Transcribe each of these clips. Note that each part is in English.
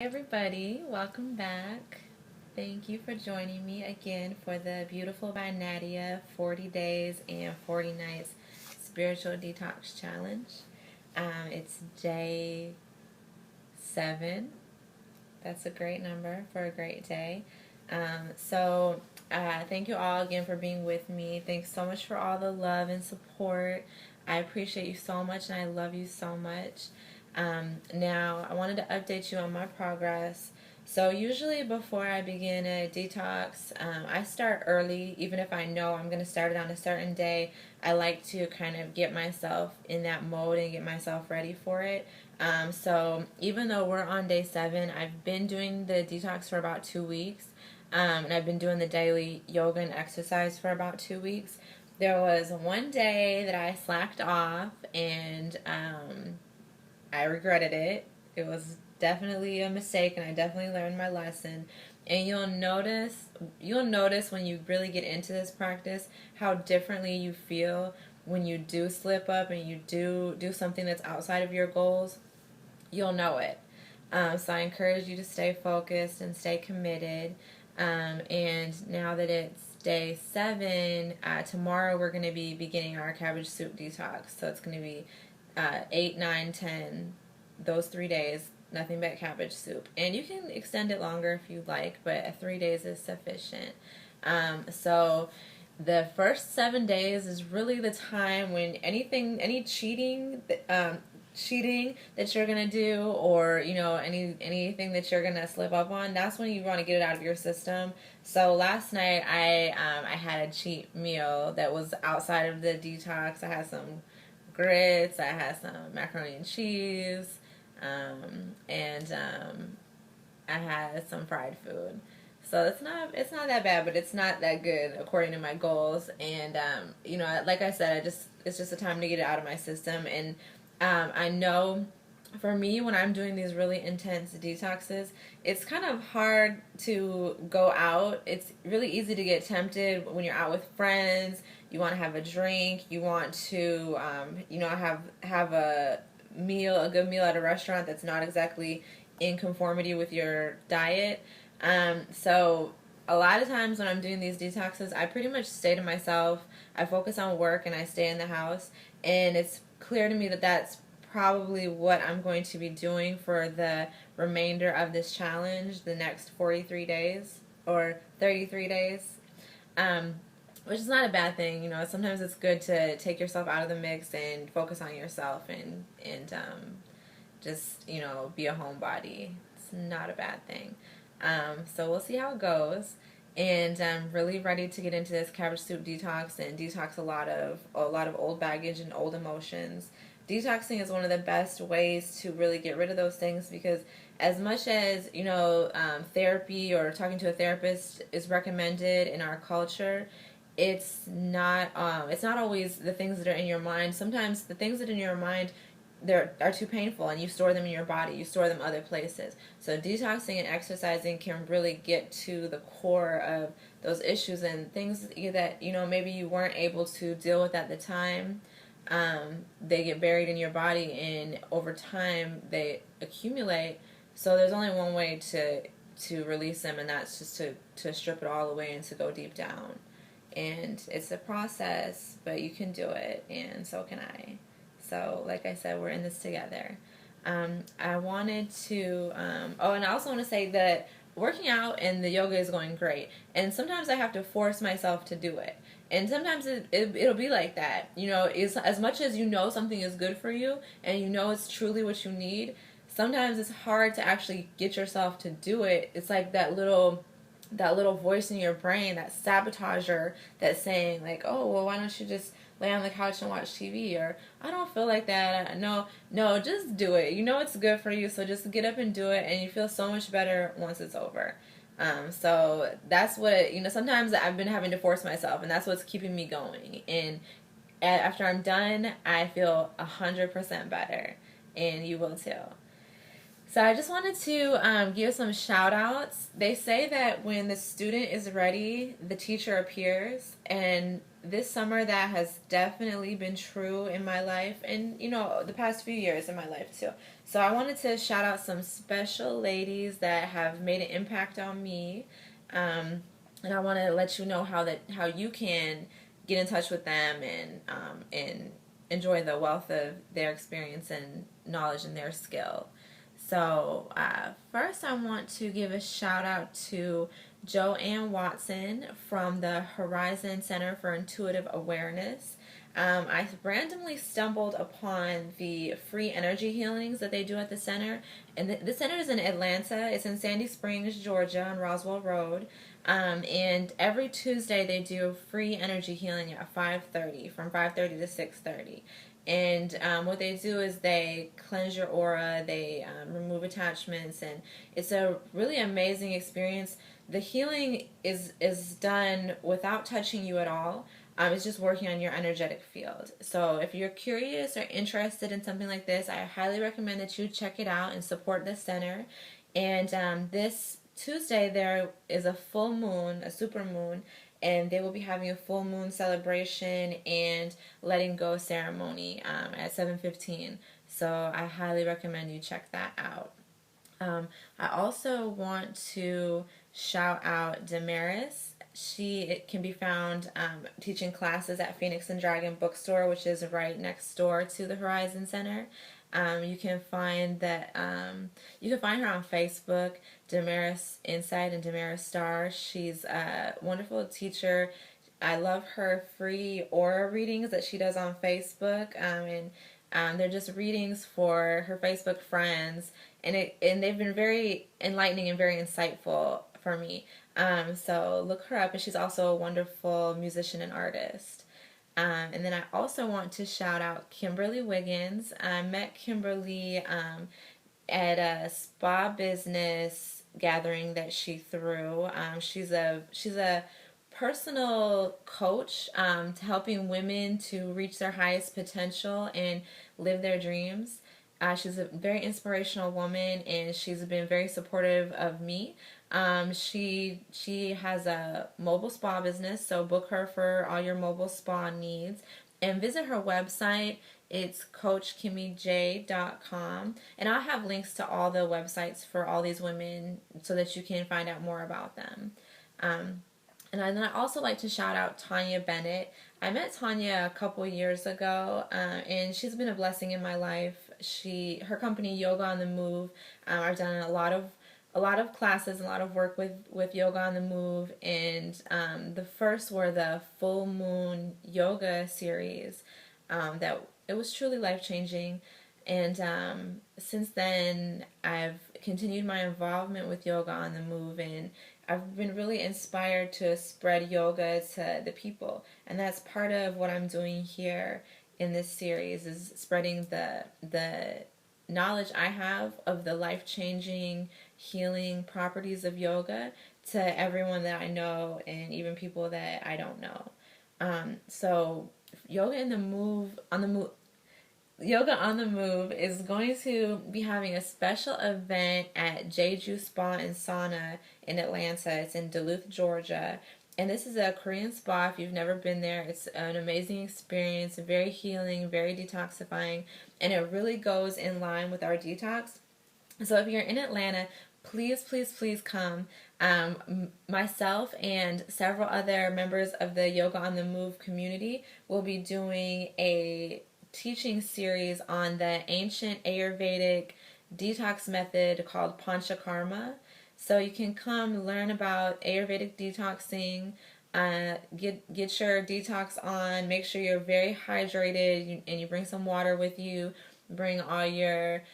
Hey everybody, welcome back. Thank you for joining me again for the Beautiful by Nadia 40 Days and 40 Nights Spiritual Detox Challenge. It's day 7. That's a great number for a great day. Thank you all again for being with me. Thanks so much for all the love and support. I appreciate you so much and I love you so much. Now, I wanted to update you on my progress. So usually before I begin a detox, I start early. Even if I know I'm going to start it on a certain day, I like to kind of get myself in that mode and get myself ready for it. So even though we're on day 7, I've been doing the detox for about 2 weeks. And I've been doing the daily yoga and exercise for about 2 weeks. There was one day that I slacked off and I regretted it. It was definitely a mistake and I definitely learned my lesson. And you'll notice when you really get into this practice how differently you feel when you do slip up and you do something that's outside of your goals. You'll know it. So I encourage you to stay focused and stay committed. And now that it's day 7, tomorrow we're going to be beginning our cabbage soup detox. So it's going to be 8, 9, 10, those 3 days, nothing but cabbage soup. And you can extend it longer if you like, but 3 days is sufficient. So the first 7 days is really the time when any cheating that you're gonna do, or anything that you're gonna slip up on, that's when you want to get it out of your system. So last night I had a cheat meal that was outside of the detox. I had some grits, I had some macaroni and cheese, and I had some fried food. So it's not that bad, but it's not that good according to my goals. And like I said, it's just a time to get it out of my system. And I know for me, when I'm doing these really intense detoxes, it's kind of hard to go out. It's really easy to get tempted when you're out with friends. You want to have a drink. You want to, have a good meal at a restaurant that's not exactly in conformity with your diet. So a lot of times when I'm doing these detoxes, I pretty much stay to myself. I focus on work and I stay in the house. And it's clear to me that that's probably what I'm going to be doing for the remainder of this challenge, the next 43 days or 33 days, which is not a bad thing. Sometimes it's good to take yourself out of the mix and focus on yourself and just, be a homebody. It's not a bad thing. So we'll see how it goes. And I'm really ready to get into this cabbage soup detox and detox a lot of old baggage and old emotions. Detoxing is one of the best ways to really get rid of those things, because as much as therapy or talking to a therapist is recommended in our culture, it's not always the things that are in your mind. Sometimes the things that are in your mind are too painful and you store them in your body, you store them other places. So detoxing and exercising can really get to the core of those issues and things that maybe you weren't able to deal with at the time. They get buried in your body and over time they accumulate. So there's only one way to release them, and that's just to strip it all away and to go deep down. And it's a process, but you can do it, and so can I. So, like I said, we're in this together. I wanted to, and I also want to say that working out and the yoga is going great. And sometimes I have to force myself to do it. And sometimes it'll be like that. As much as something is good for you and it's truly what you need, sometimes it's hard to actually get yourself to do it. It's like that little voice in your brain, that sabotager, that's saying like, oh, well, why don't you just lay on the couch and watch TV, or I don't feel like that. No, just do it. It's good for you, so just get up and do it, and you feel so much better once it's over. So that's what, sometimes I've been having to force myself, and that's what's keeping me going. And after I'm done, I feel 100% better, and you will too. So I just wanted to give some shout outs. They say that when the student is ready, the teacher appears. And this summer that has definitely been true in my life, and the past few years in my life too. So I wanted to shout out some special ladies that have made an impact on me, and I want to let you know how you can get in touch with them and enjoy the wealth of their experience and knowledge and their skill. So first, I want to give a shout out to JoAnn Watson from the Horizon Center for Intuitive Awareness. I randomly stumbled upon the free energy healings that they do at the center. And the center is in Atlanta. It's in Sandy Springs, Georgia, on Roswell Road. And every Tuesday they do free energy healing at 5:30, from 5:30 to 6:30. And what they do is they cleanse your aura, they remove attachments, and it's a really amazing experience. The healing is done without touching you at all. It's just working on your energetic field. So if you're curious or interested in something like this, I highly recommend that you check it out and support the center. And this Tuesday there is a full moon, a super moon, and they will be having a full moon celebration and letting go ceremony at 7:15. So I highly recommend you check that out. I also want to shout out Damaris. She can be found teaching classes at Phoenix and Dragon Bookstore, which is right next door to the Horizon Center. You can find her on Facebook, Damaris Insight and Damaris Star. She's a wonderful teacher. I love her free aura readings that she does on Facebook, and they're just readings for her Facebook friends, and they've been very enlightening and very insightful for me. So look her up, and she's also a wonderful musician and artist. And then I also want to shout out Kimberley Wiggins. I met Kimberly at a spa business gathering that she threw. She's a personal coach to helping women to reach their highest potential and live their dreams. She's a very inspirational woman, and she's been very supportive of me. She has a mobile spa business, so book her for all your mobile spa needs. And visit her website. It's coachkimmiej.com. And I'll have links to all the websites for all these women so that you can find out more about them. And then I also like to shout out Tonja Bennett. I met Tonja a couple years ago, and she's been a blessing in my life. Her company Yoga on the Move. I've done a lot of classes, a lot of work with Yoga on the Move, and the first were the Full Moon Yoga series. That it was truly life changing, and since then I've continued my involvement with Yoga on the Move, and I've been really inspired to spread yoga to the people, and that's part of what I'm doing here in this series, is spreading the knowledge I have of the life-changing healing properties of yoga to everyone that I know, and even people that I don't know. So Yoga on the Move is going to be having a special event at Jeju Spa and Sauna in Atlanta. It's in Duluth, Georgia. And this is a Korean spa. If you've never been there, it's an amazing experience, very healing, very detoxifying, and it really goes in line with our detox. So if you're in Atlanta, please, please, please come. Myself and several other members of the Yoga on the Move community will be doing a teaching series on the ancient Ayurvedic detox method called Panchakarma. So you can come learn about Ayurvedic detoxing, get your detox on, make sure you're very hydrated, and you bring some water with you, bring all your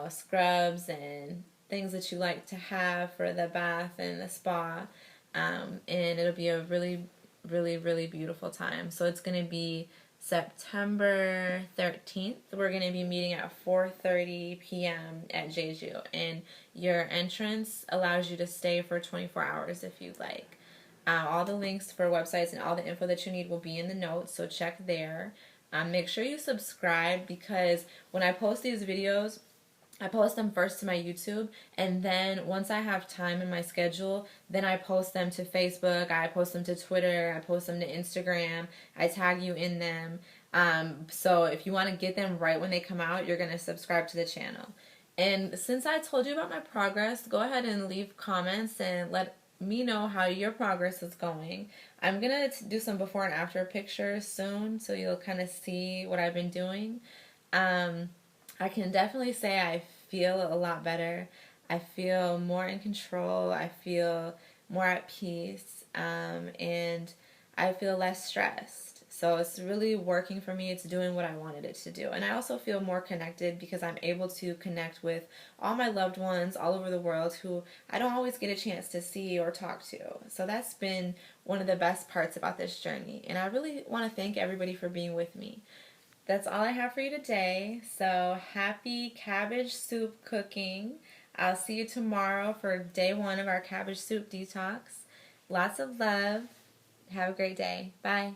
scrubs and things that you like to have for the bath and the spa, and it'll be a really, really, really beautiful time. So it's going to be September 13th. We're going to be meeting at 4:30 p.m. at Jeju, and your entrance allows you to stay for 24 hours if you'd like. All the links for websites and all the info that you need will be in the notes, so check there. Make sure you subscribe, because when I post these videos, I post them first to my YouTube, and then once I have time in my schedule, then I post them to Facebook, I post them to Twitter, I post them to Instagram, I tag you in them. So if you want to get them right when they come out, you're going to subscribe to the channel. And since I told you about my progress, go ahead and leave comments and let me know how your progress is going. I'm going to do some before and after pictures soon, so you'll kind of see what I've been doing. I can definitely say I feel a lot better. I feel more in control. I feel more at peace. And I feel less stressed. So it's really working for me. It's doing what I wanted it to do. And I also feel more connected because I'm able to connect with all my loved ones all over the world who I don't always get a chance to see or talk to. So that's been one of the best parts about this journey. And I really want to thank everybody for being with me. That's all I have for you today. So happy cabbage soup cooking. I'll see you tomorrow for day 1 of our cabbage soup detox. Lots of love. Have a great day. Bye.